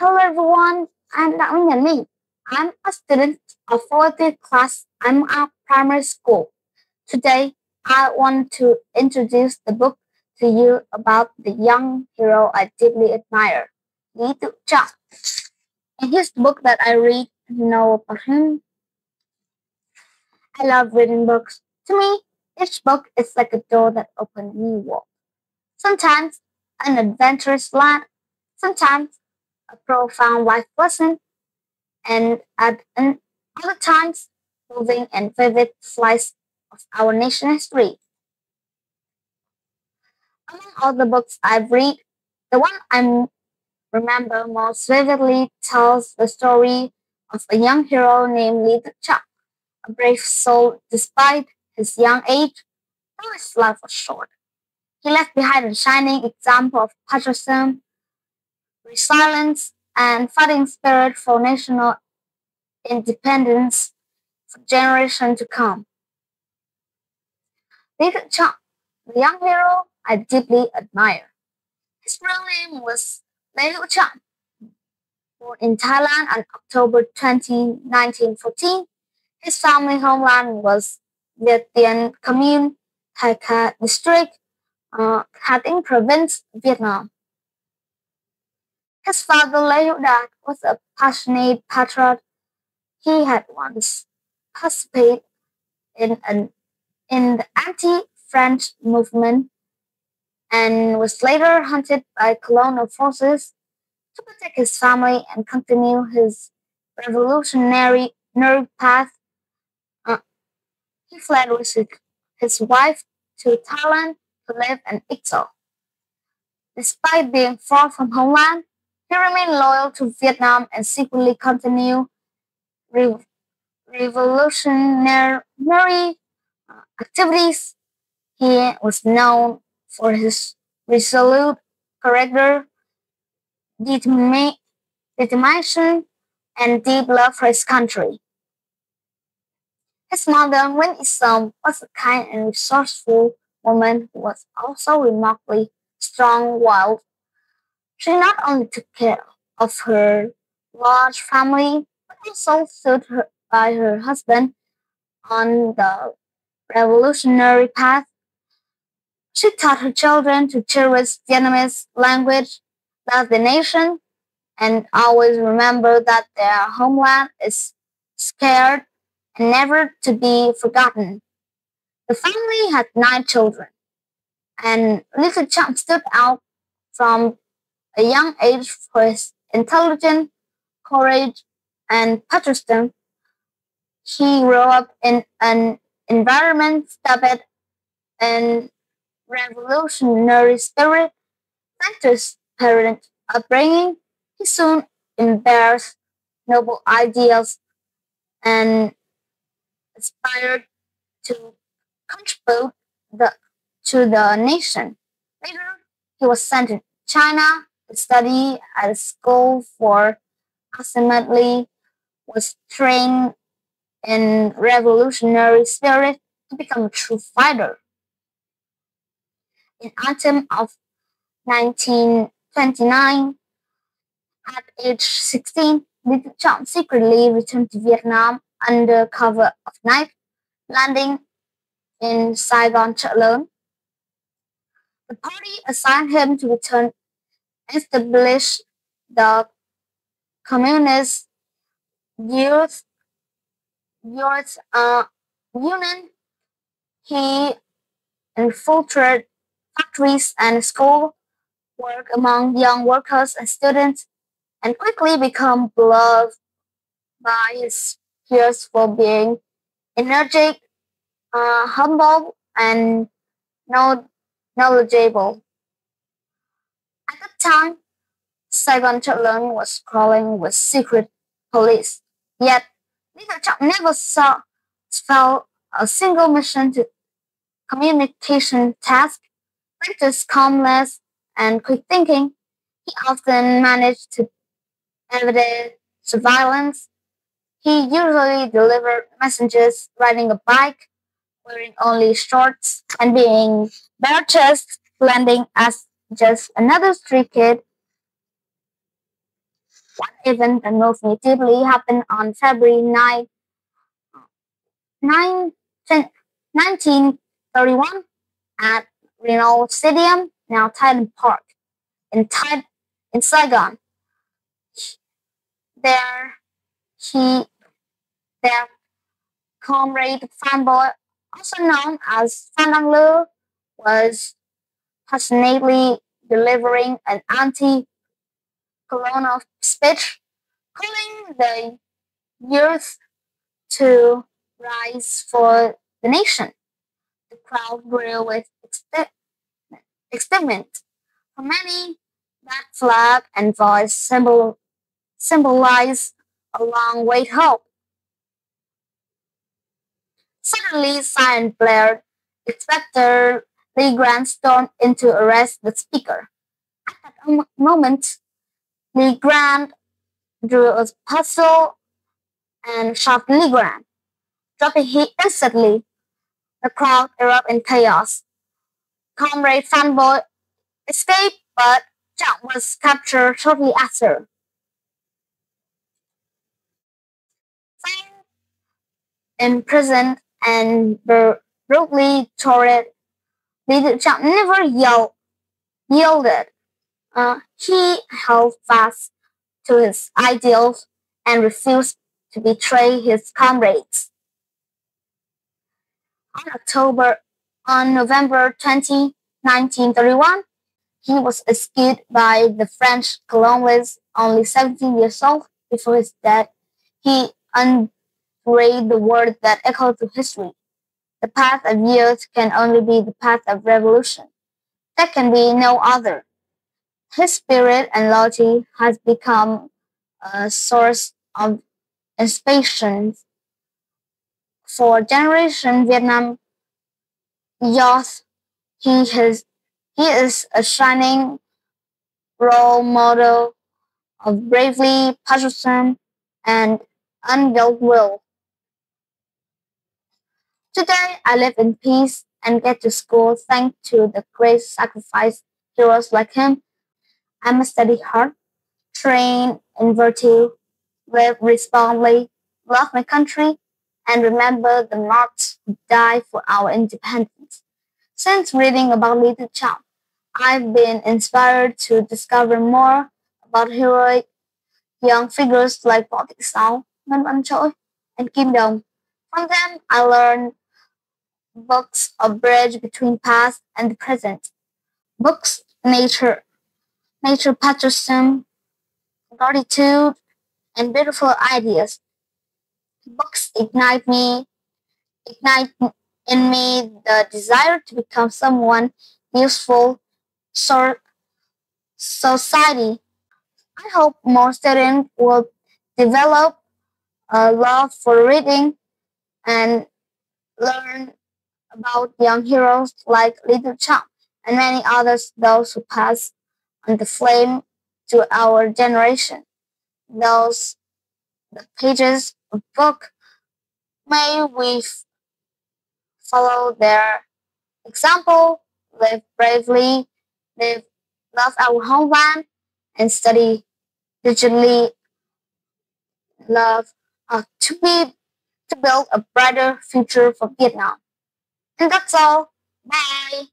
Hello everyone, I'm Đặng and Minh. I'm a student of 4th class. I'm at primary school. Today, I want to introduce the book to you about the young hero I deeply admire, Lý Tự Trọng. In his book that I read and know about him, I love reading books. To me, each book is like a door that opens a new world. Sometimes an adventurous land, sometimes a profound life lesson, and at other times, moving and vivid slice of our nation history. Among all the books I've read, the one I remember most vividly tells the story of a young hero named Lý Tự Trọng, a brave soul despite his young age, though his life was short. He left behind a shining example of patriotism, resilience, and fighting spirit for national independence for generations to come. Lý Tự Trọng, the young hero I deeply admire. His real name was Lý Tự Trọng. Born in Thailand on October 20, 1914, his family homeland was Viet Commune, Thai Ca District, Hà Tĩnh Province, Vietnam. His father, Lê Hữu Đạt, was a passionate patriot. He had once participated in the anti-French movement and was later hunted by colonial forces. To protect his family and continue his revolutionary path, he fled with his wife to Thailand to live in exile. Despite being far from homeland, he remained loyal to Vietnam and secretly continued revolutionary activities. He was known for his resolute character, determination, and deep love for his country. His mother, Nguyễn Thị Song, was a kind and resourceful woman who was also remarkably strong-willed. She not only took care of her large family, but also stood by her husband on the revolutionary path. She taught her children to cherish Vietnamese language, love the nation, and always remember that their homeland is scared and never to be forgotten. The family had 9 children, and Lý Tự Trọng stood out from a young age for his intelligence, courage, and patriotism. He grew up in an environment steeped in revolutionary spirit. Thanks to his parent upbringing, he soon embraced noble ideals and aspired to contribute to the nation. Later, he was sent to China to study at a school for ultimately was trained in revolutionary spirit to become a true fighter. In autumn of 1929, at age 16, Lý Tự Trọng secretly returned to Vietnam under cover of night, landing in Saigon Chợ Lớn. The party assigned him to return and establish the Communist Youth Union. He infiltrated factories and school work among young workers and students, and quickly become beloved by his peers for being energetic, humble, and knowledgeable. At that time, Saigon Chợ Lớn was crawling with secret police. Yet, Lý Tự Trọng never felt a single mission to communication task. Thanks to his calmness and quick thinking, he often managed to evade surveillance. He usually delivered messages riding a bike, wearing only shorts, and being bare-chested, blending as just another street kid. One event that moved me deeply happened on February 9, 1931 at Renault Stadium, now Thailand Park, in Saigon. There, he, their comrade fanboy, also known as Phan Đăng Lưu, was passionately delivering an anti-colonial speech, calling the youth to rise for the nation. The crowd grew with excitement. For many, that flag and voice symbolize a long-wait hope. Suddenly, siren blared. Inspector Lee Grant stormed in to arrest the speaker. At that moment, Lee Grant drew a pistol and shot Lee Grant, dropping him instantly. The crowd erupted in chaos. Comrade Fanboy escaped, but Jack was captured shortly after. Found imprisoned and brutally tortured, Leader Jack never yielded. He held fast to his ideals and refused to betray his comrades. On November 20, 1931, he was executed by the French colonists, only 17 years old. Before his death, he unfurled the word that echoed through history. The path of youth can only be the path of revolution. There can be no other. His spirit and loyalty has become a source of inspiration for generation Vietnam youth. He is a shining role model of bravery, patriotism, and unguided will. Today, I live in peace and get to school thanks to the great sacrifice heroes like him. I must study hard, train in virtue, live responsibly, love my country, and remember the martyrs who died for our independence. Since reading about Little Child, I've been inspired to discover more about heroic young figures like Võ Thị Sáu, Ngân Văn Trỗi, and Kim Dong. From them, I learned books of bridge between past and the present. Books, nature patriotism, gratitude, and beautiful ideas. Books ignite in me the desire to become someone useful for society. I hope more students will develop a love for reading and learn about young heroes like Little Chap and many others, those who pass on the flame to our generation. Those the pages of book, may we follow their example, live bravely, live, love our homeland, and study diligently, love to build a brighter future for Vietnam. And that's all. Bye.